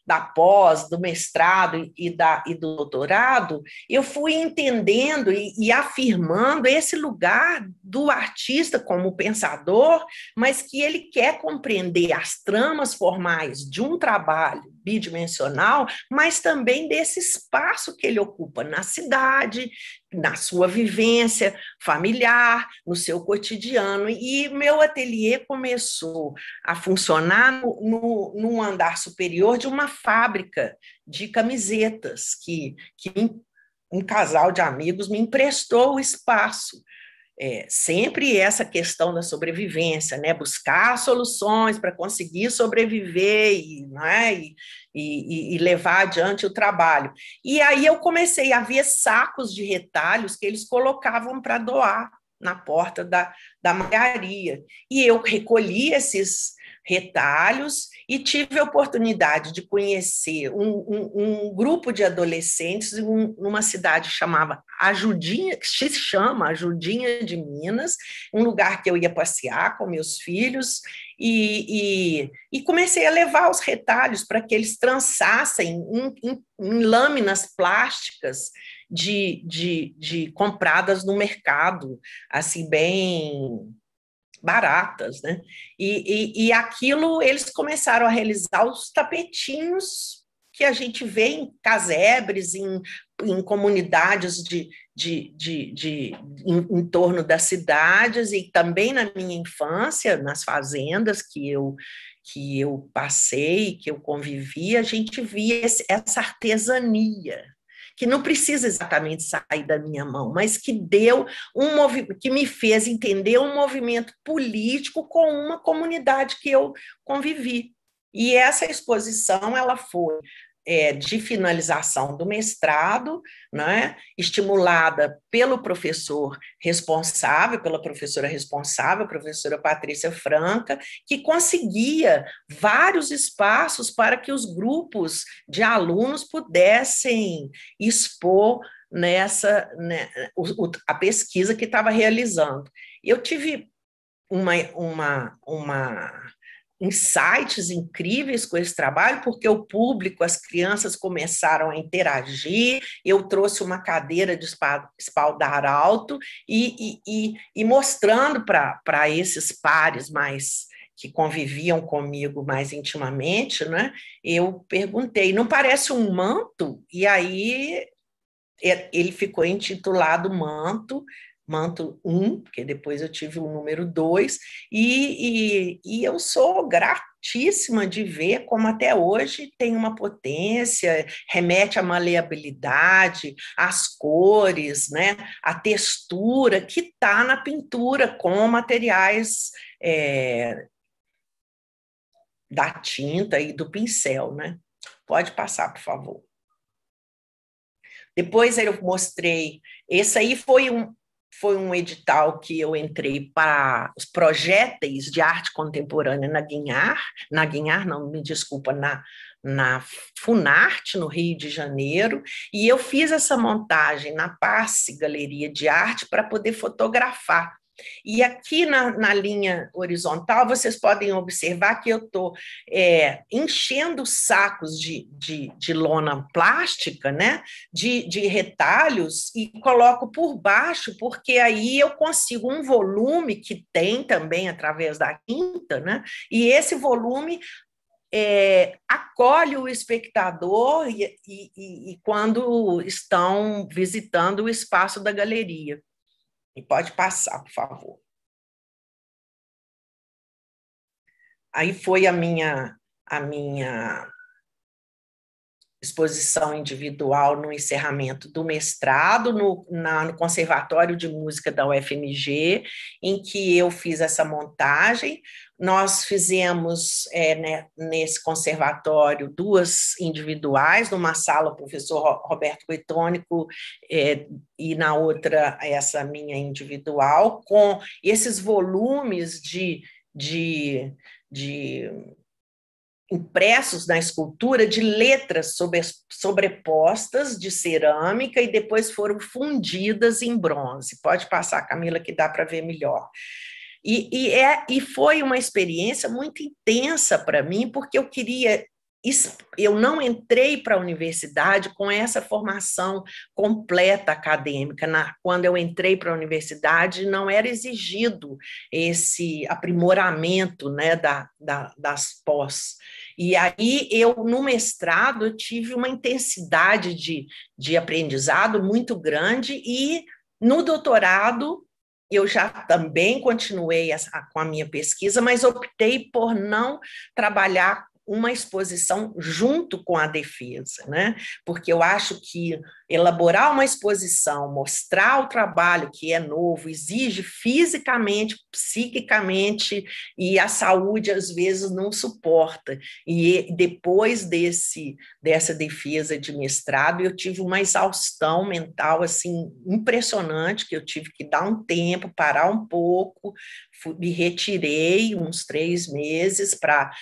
da pós, do mestrado e do doutorado, eu fui entendendo e afirmando esse lugar do artista como pensador, mas que ele quer compreender as tramas formais de um trabalho bidimensional, mas também desse espaço que ele ocupa na cidade, na sua vivência familiar, no seu cotidiano. E meu ateliê começou a funcionar no andar superior de uma fábrica de camisetas, que um casal de amigos me emprestou o espaço. Sempre essa questão da sobrevivência, né? Buscar soluções para conseguir sobreviver e levar adiante o trabalho. E aí eu comecei a ver sacos de retalhos que eles colocavam para doar na porta da malharia. E eu recolhi esses retalhos e tive a oportunidade de conhecer um grupo de adolescentes numa cidade chamada Ajudinha, que se chama Ajudinha de Minas, um lugar que eu ia passear com meus filhos, e comecei a levar os retalhos para que eles trançassem em lâminas plásticas compradas no mercado, assim, bem baratas, né? E aquilo eles começaram a realizar os tapetinhos que a gente vê em casebres, em comunidades em torno das cidades, e também na minha infância, nas fazendas que eu passei, que eu convivi, a gente via essa artesania, que não precisa exatamente sair da minha mão, mas que que me fez entender um movimento político com uma comunidade que eu convivi. E essa exposição ela foi de finalização do mestrado, né, estimulada pelo professor responsável, pela professora responsável, a professora Patrícia Franca, que conseguia vários espaços para que os grupos de alunos pudessem expor a pesquisa que estava realizando. Eu tive insights incríveis com esse trabalho, porque o público, as crianças começaram a interagir, eu trouxe uma cadeira de espaldar alto e mostrando para esses pares mais que conviviam comigo mais intimamente, né? Eu perguntei, não parece um manto? E aí ele ficou intitulado Manto 1, porque depois eu tive o número 2, e eu sou gratíssima de ver como até hoje tem uma potência, remete à maleabilidade, às cores, né, à textura que está na pintura com materiais da tinta e do pincel, né? Pode passar, por favor. Depois eu mostrei, esse aí foi um edital que eu entrei para os projéteis de arte contemporânea na Funarte, no Rio de Janeiro, e eu fiz essa montagem na Passe Galeria de Arte para poder fotografar. E aqui na linha horizontal, vocês podem observar que eu estou enchendo sacos de lona plástica, né, de retalhos, e coloco por baixo, porque aí eu consigo um volume que tem também através da tinta, né, e esse volume acolhe o espectador e quando estão visitando o espaço da galeria. E pode passar, por favor. Aí foi a minha exposição individual no encerramento do mestrado no Conservatório de Música da UFMG, em que eu fiz essa montagem. Nós fizemos, nesse conservatório, 2 individuais, numa sala o professor Roberto Goitônico e na outra essa minha individual, com esses volumes de impressos na escultura de letras sobrepostas de cerâmica e depois foram fundidas em bronze. Pode passar, Camila, que dá para ver melhor. E foi uma experiência muito intensa para mim, porque eu queria eu não entrei para a universidade com essa formação completa acadêmica. Quando eu entrei para a universidade, não era exigido esse aprimoramento, né, das pós. E aí, no mestrado, eu tive uma intensidade de aprendizado muito grande, e no doutorado, eu já também continuei com a minha pesquisa, mas optei por não trabalhar uma exposição junto com a defesa, né? Porque eu acho que elaborar uma exposição, mostrar o trabalho que é novo, exige fisicamente, psiquicamente, e a saúde às vezes não suporta. E depois dessa defesa de mestrado, eu tive uma exaustão mental assim impressionante, que eu tive que dar um tempo, parar um pouco, me retirei uns 3 meses para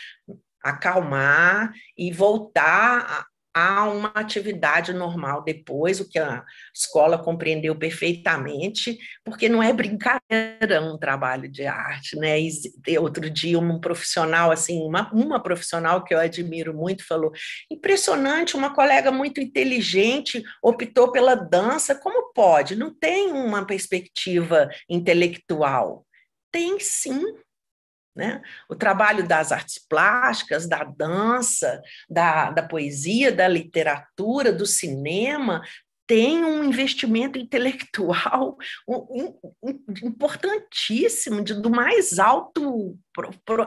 acalmar e voltar a uma atividade normal depois, o que a escola compreendeu perfeitamente, porque não é brincadeira um trabalho de arte, né? E outro dia um profissional, assim, uma profissional que eu admiro muito, falou: impressionante, uma colega muito inteligente optou pela dança, como pode? Não tem uma perspectiva intelectual. Tem sim, né? O trabalho das artes plásticas, da dança, da poesia, da literatura, do cinema, tem um investimento intelectual importantíssimo, do mais alto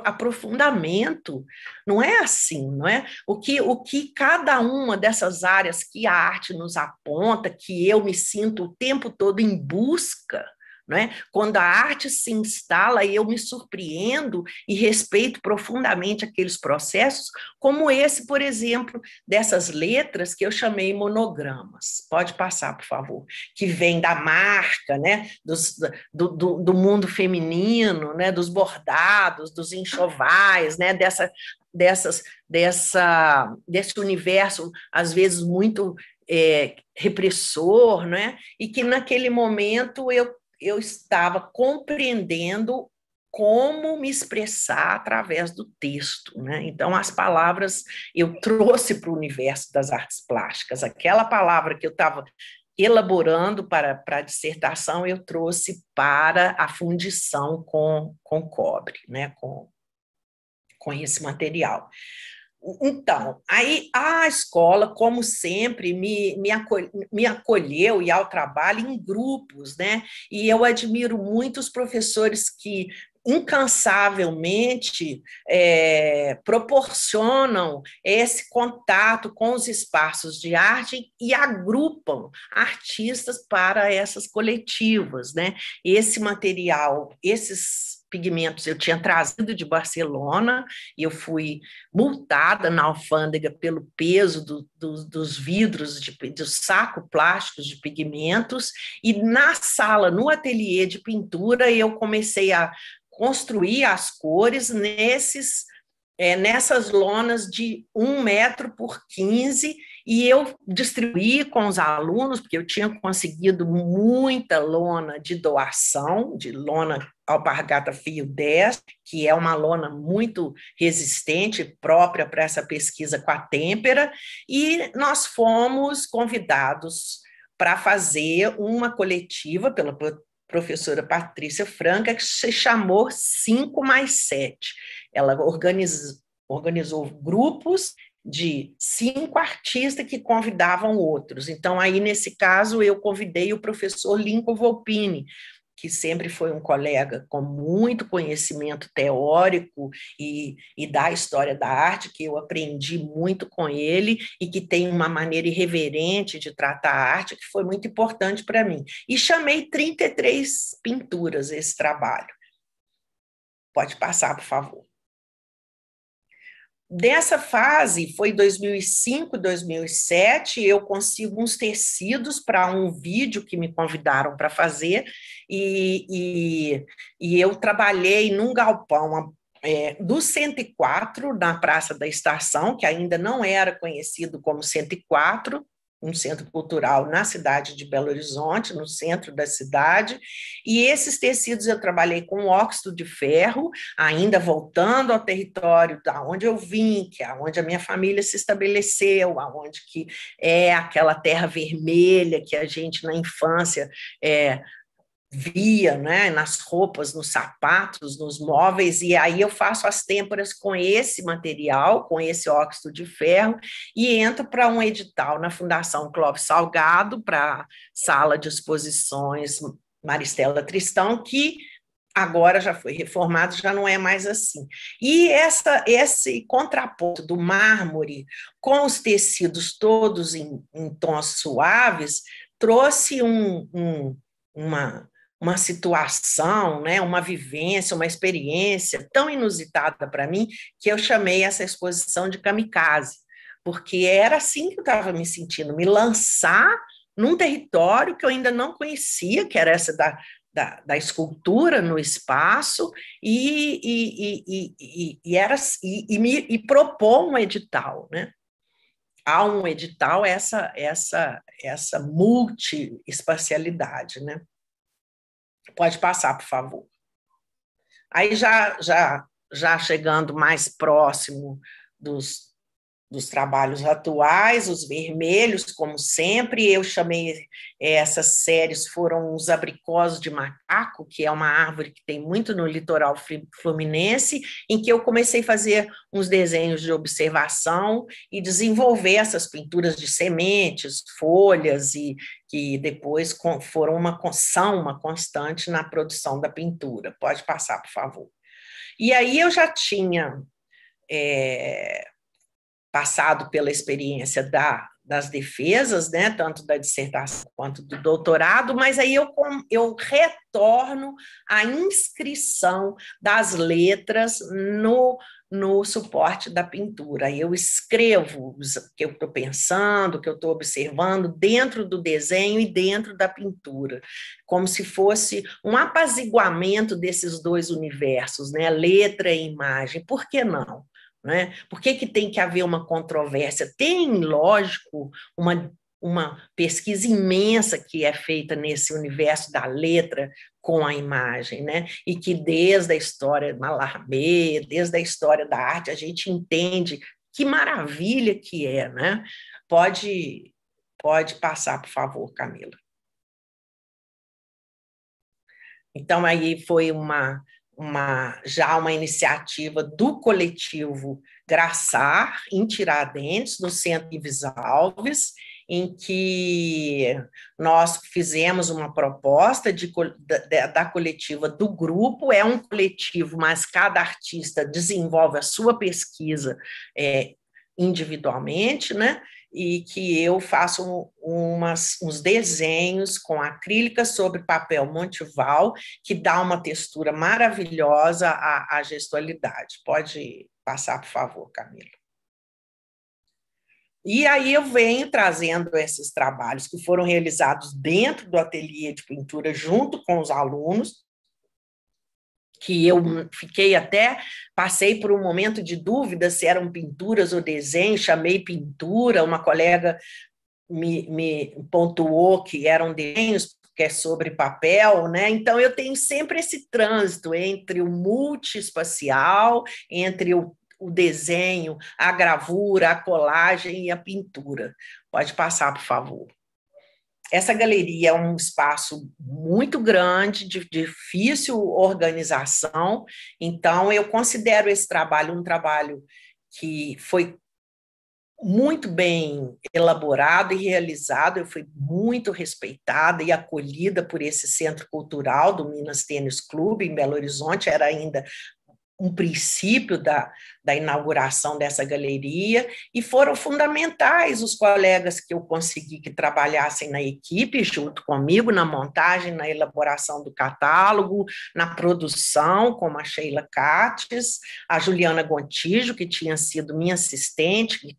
aprofundamento. Não é assim, não é? O que cada uma dessas áreas que a arte nos aponta, que eu me sinto o tempo todo em busca, né? Quando a arte se instala, eu me surpreendo e respeito profundamente aqueles processos, como esse, por exemplo, dessas letras que eu chamei monogramas. Pode passar, por favor. Que vem da marca, né? do mundo feminino, né? Dos bordados, dos enxovais, né? Desse universo, às vezes, muito repressor, né? E que naquele momento eu estava compreendendo como me expressar através do texto, né? Então, as palavras eu trouxe para o universo das artes plásticas. Aquela palavra que eu estava elaborando para a dissertação, eu trouxe para a fundição com cobre, né? Com esse material. Então, aí a escola, como sempre, me acolheu e ao trabalho em grupos, né? E eu admiro muito os professores que incansavelmente proporcionam esse contato com os espaços de arte e agrupam artistas para essas coletivas, né? Esse material, esses pigmentos eu tinha trazido de Barcelona, e eu fui multada na alfândega pelo peso dos vidros, dos sacos plásticos de pigmentos, e na sala, no ateliê de pintura, eu comecei a construir as cores nessas lonas de 1 metro por 15, e eu distribuí com os alunos, porque eu tinha conseguido muita lona de doação, de lona alpargata fio 10, que é uma lona muito resistente, própria para essa pesquisa com a têmpera, e nós fomos convidados para fazer uma coletiva pela professora Patrícia Franca, que se chamou 5+7. Ela organizou grupos de 5 artistas que convidavam outros. Então, aí, nesse caso, eu convidei o professor Lincoln Volpini, que sempre foi um colega com muito conhecimento teórico e da história da arte, que eu aprendi muito com ele, e que tem uma maneira irreverente de tratar a arte, que foi muito importante para mim. E chamei 33 pinturas esse trabalho. Pode passar, por favor. Dessa fase, foi 2005, 2007, eu consigo uns tecidos para um vídeo que me convidaram para fazer, e eu trabalhei num galpão do 104, na Praça da Estação, que ainda não era conhecido como 104, um centro cultural na cidade de Belo Horizonte, no centro da cidade, e esses tecidos eu trabalhei com óxido de ferro, ainda voltando ao território da onde eu vim, que é onde a minha família se estabeleceu, aonde que é aquela terra vermelha que a gente na infância via, né, nas roupas, nos sapatos, nos móveis, e aí eu faço as têmporas com esse material, com esse óxido de ferro, e entro para um edital na Fundação Clóvis Salgado, para sala de exposições Maristela Tristão, que agora já foi reformado, já não é mais assim. E esse contraponto do mármore com os tecidos todos em tons suaves trouxe uma situação, né, uma vivência, uma experiência tão inusitada para mim, que eu chamei essa exposição de kamikaze, porque era assim que eu estava me sentindo, me lançar num território que eu ainda não conhecia, que era essa da escultura no espaço, e propor um edital, né? Há um edital essa multi-espacialidade, né? Pode passar, por favor. Aí já chegando mais próximo dos trabalhos atuais, os vermelhos, como sempre, eu chamei, essas séries foram os abricós de macaco, que é uma árvore que tem muito no litoral fluminense, em que eu comecei a fazer uns desenhos de observação e desenvolver essas pinturas de sementes, folhas, e que depois são uma constante na produção da pintura. Pode passar, por favor. E aí eu já tinha passado pela experiência das defesas, né, tanto da dissertação quanto do doutorado, mas aí eu retorno à inscrição das letras no suporte da pintura. Eu escrevo o que eu estou pensando, o que eu estou observando dentro do desenho e dentro da pintura, como se fosse um apaziguamento desses dois universos, né, letra e imagem. Por que não? Né? Por que tem que haver uma controvérsia? Tem, lógico, uma pesquisa imensa que é feita nesse universo da letra com a imagem, né? E que desde a história de Mallarmé, desde a história da arte, a gente entende que maravilha que é, né? Pode passar, por favor, Camila. Então, aí foi já uma iniciativa do coletivo Graçar, em Tiradentes, no Centro Ives Alves, em que nós fizemos uma proposta da coletiva do grupo. É um coletivo, mas cada artista desenvolve a sua pesquisa individualmente, né? E que eu faço uns desenhos com acrílica sobre papel Monteval, que dá uma textura maravilhosa à gestualidade. Pode passar, por favor, Camila. E aí eu venho trazendo esses trabalhos que foram realizados dentro do ateliê de pintura, junto com os alunos, que eu passei por um momento de dúvida se eram pinturas ou desenho, chamei pintura, uma colega me pontuou que eram desenhos, porque é sobre papel, né? Então eu tenho sempre esse trânsito entre o multiespacial, entre o desenho, a gravura, a colagem e a pintura. Pode passar, por favor. Essa galeria é um espaço muito grande, de difícil organização, então eu considero esse trabalho um trabalho que foi muito bem elaborado e realizado. Eu fui muito respeitada e acolhida por esse centro cultural do Minas Tênis Clube, em Belo Horizonte. Era ainda um princípio da inauguração dessa galeria, e foram fundamentais os colegas que eu consegui que trabalhassem na equipe, junto comigo, na montagem, na elaboração do catálogo, na produção, como a Sheila Cates, a Juliana Gontijo, que tinha sido minha assistente,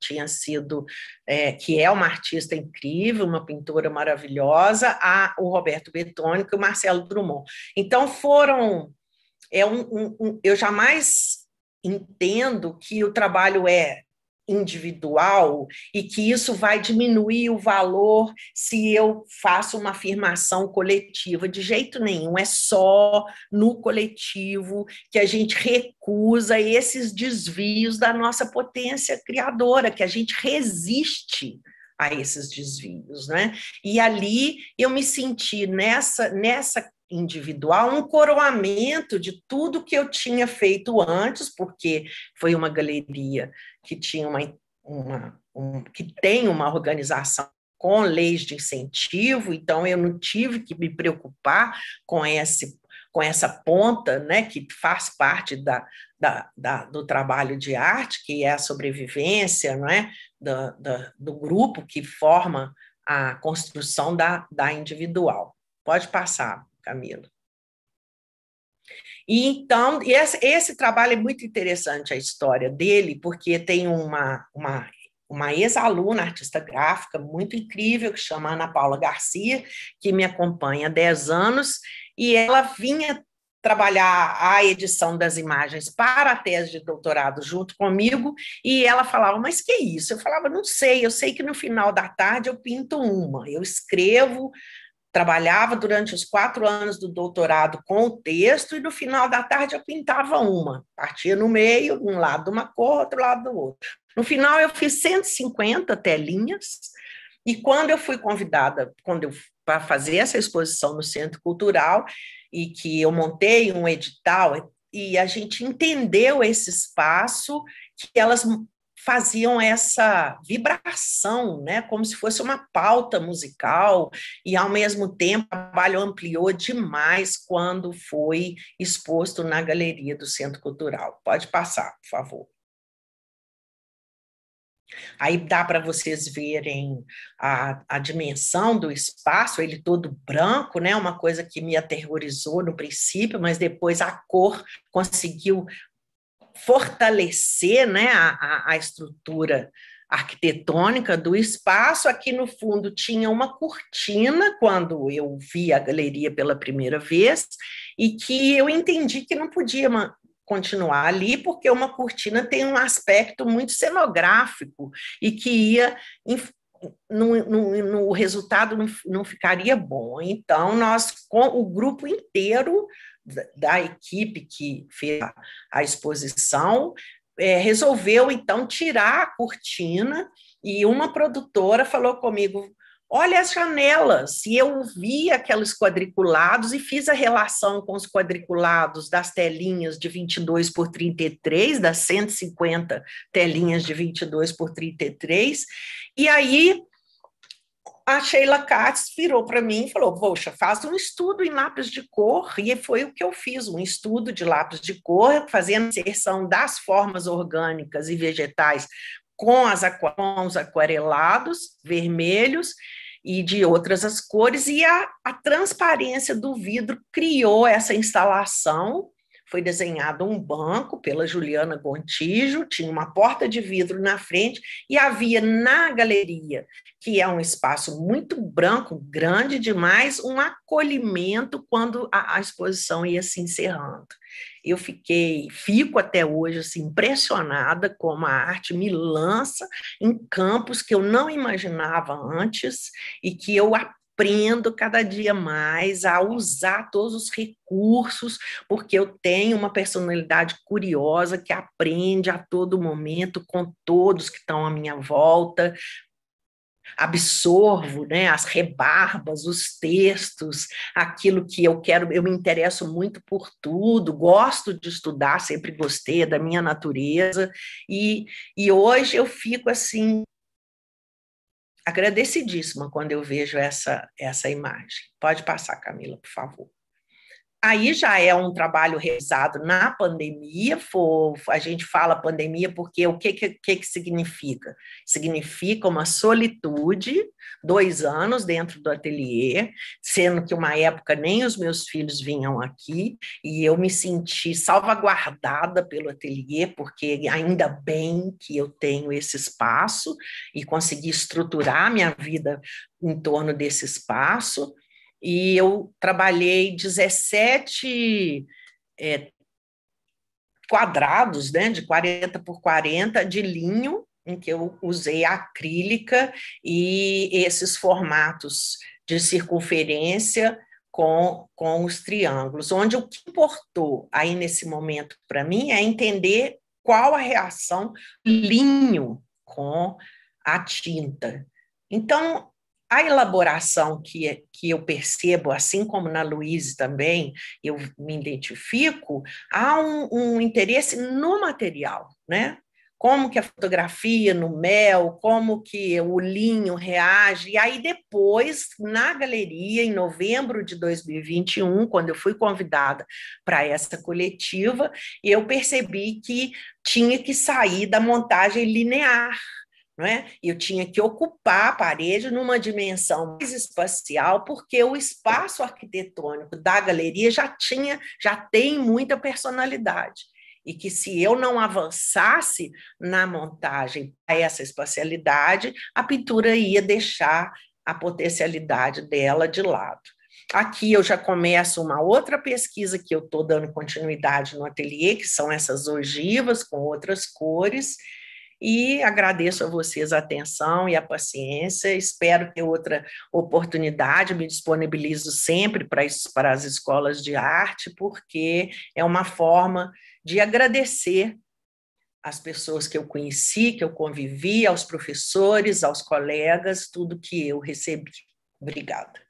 que é uma artista incrível, uma pintora maravilhosa, o Roberto Betônico e o Marcelo Drummond. Então, eu jamais entendo que o trabalho é individual e que isso vai diminuir o valor se eu faço uma afirmação coletiva. De jeito nenhum, é só no coletivo que a gente recusa esses desvios da nossa potência criadora, que a gente resiste a esses desvios, né? E ali eu me senti nessa individual um coroamento de tudo que eu tinha feito antes, porque foi uma galeria que tinha que tem uma organização com leis de incentivo, então eu não tive que me preocupar com essa ponta, né, que faz parte do trabalho de arte, que é a sobrevivência, não é, do grupo que forma a construção da individual. Pode passar, Camila. E então, esse trabalho é muito interessante, a história dele, porque tem uma ex-aluna, artista gráfica, muito incrível, que chama Ana Paula Garcia, que me acompanha há 10 anos, e ela vinha trabalhar a edição das imagens para a tese de doutorado junto comigo, e ela falava, mas que isso? Eu falava, não sei, eu sei que no final da tarde eu pinto uma, eu escrevo, trabalhava durante os 4 anos do doutorado com o texto e no final da tarde eu pintava uma, partia no meio, um lado de uma cor, outro lado do outro. No final eu fiz 150 telinhas e quando eu fui convidada para fazer essa exposição no Centro Cultural e que eu montei um edital e a gente entendeu esse espaço que elas faziam essa vibração, né, como se fosse uma pauta musical, e ao mesmo tempo o trabalho ampliou demais quando foi exposto na galeria do Centro Cultural. Pode passar, por favor. Aí dá para vocês verem a dimensão do espaço, ele todo branco, né? Uma coisa que me aterrorizou no princípio, mas depois a cor conseguiu fortalecer, né, a estrutura arquitetônica do espaço. Aqui no fundo tinha uma cortina quando eu vi a galeria pela primeira vez e que eu entendi que não podia continuar ali porque uma cortina tem um aspecto muito cenográfico e que ia no resultado não ficaria bom. Então nós com o grupo inteiro da equipe que fez a exposição, resolveu, então, tirar a cortina, e uma produtora falou comigo, olha as janelas, e eu vi aqueles quadriculados e fiz a relação com os quadriculados das telinhas de 22 por 33, das 150 telinhas de 22 por 33, e aí a Sheila Katz virou para mim e falou, poxa, faz um estudo em lápis de cor, e foi o que eu fiz, um estudo de lápis de cor, fazendo a inserção das formas orgânicas e vegetais com os aquarelados vermelhos e de outras as cores, e a transparência do vidro criou essa instalação. Foi desenhado um banco pela Juliana Gontijo, tinha uma porta de vidro na frente e havia na galeria, que é um espaço muito branco, grande demais, um acolhimento quando a exposição ia se encerrando. Eu fico até hoje assim, impressionada como a arte me lança em campos que eu não imaginava antes e que eu aprendo cada dia mais a usar todos os recursos, porque eu tenho uma personalidade curiosa que aprende a todo momento com todos que estão à minha volta, absorvo, né, as rebarbas, os textos, aquilo que eu quero, eu me interesso muito por tudo, gosto de estudar, sempre gostei da minha natureza, e hoje eu fico assim, agradecidíssima quando eu vejo essa imagem. Pode passar, Camila, por favor. Aí já é um trabalho realizado na pandemia, a gente fala pandemia porque o que significa? Significa uma solitude, 2 anos dentro do ateliê, sendo que uma época nem os meus filhos vinham aqui, e eu me senti salvaguardada pelo ateliê, porque ainda bem que eu tenho esse espaço e consegui estruturar minha vida em torno desse espaço. E eu trabalhei 17 quadrados, né, de 40 por 40 de linho, em que eu usei acrílica e esses formatos de circunferência com os triângulos, onde o que importou aí nesse momento para mim é entender qual a reação do linho com a tinta. Então, a elaboração que eu percebo, assim como na Louise também, eu me identifico, há um interesse no material, né? Como que a fotografia no mel, como que o linho reage. E aí depois, na galeria, em novembro de 2021, quando eu fui convidada para essa coletiva, eu percebi que tinha que sair da montagem linear, não é? Eu tinha que ocupar a parede numa dimensão mais espacial, porque o espaço arquitetônico da galeria já tem muita personalidade. E que se eu não avançasse na montagem a essa espacialidade, a pintura ia deixar a potencialidade dela de lado. Aqui eu já começo uma outra pesquisa que eu estou dando continuidade no ateliê, que são essas ogivas com outras cores, e agradeço a vocês a atenção e a paciência. Espero ter outra oportunidade, me disponibilizo sempre para as escolas de arte, porque é uma forma de agradecer às pessoas que eu conheci, que eu convivi, aos professores, aos colegas, tudo que eu recebi. Obrigada.